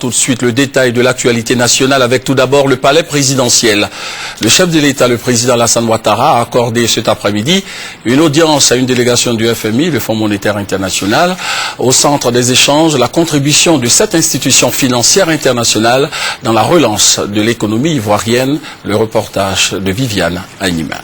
Tout de suite, le détail de l'actualité nationale avec tout d'abord le palais présidentiel. Le chef de l'État, le président Alassane Ouattara, a accordé cet après-midi une audience à une délégation du FMI, le Fonds monétaire international. Au centre des échanges, la contribution de cette institution financière internationale dans la relance de l'économie ivoirienne. Le reportage de Viviane Anima.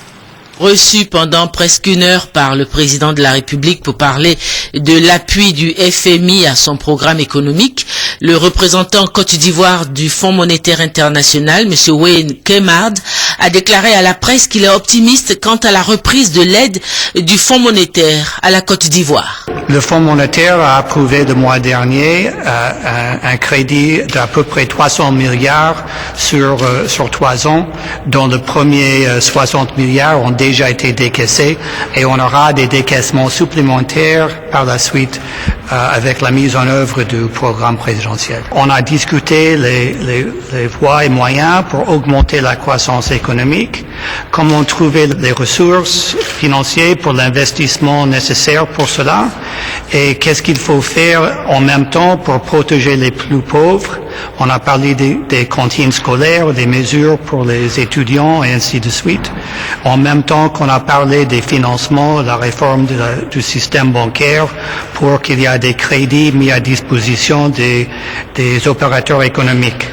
Reçu pendant presque une heure par le président de la République pour parler de l'appui du FMI à son programme économique, le représentant Côte d'Ivoire du Fonds monétaire international, M. Wayne Kemard, a déclaré à la presse qu'il est optimiste quant à la reprise de l'aide du Fonds monétaire à la Côte d'Ivoire. Le Fonds monétaire a approuvé le mois dernier un crédit d'à peu près 300 milliards sur 3 ans, dont le premier 60 milliards ont déjà été décaissés et on aura des décaissements supplémentaires par la suite avec la mise en œuvre du programme présidentiel. On a discuté les voies et moyens pour augmenter la croissance économique, comment trouver les ressources financières pour l'investissement nécessaire pour cela et qu'est-ce qu'il faut faire en même temps pour protéger les plus pauvres. On a parlé des cantines scolaires, des mesures pour les étudiants et ainsi de suite. En même temps qu'on a parlé des financements, la réforme du système bancaire pour qu'il y ait des crédits mis à disposition des opérateurs économiques.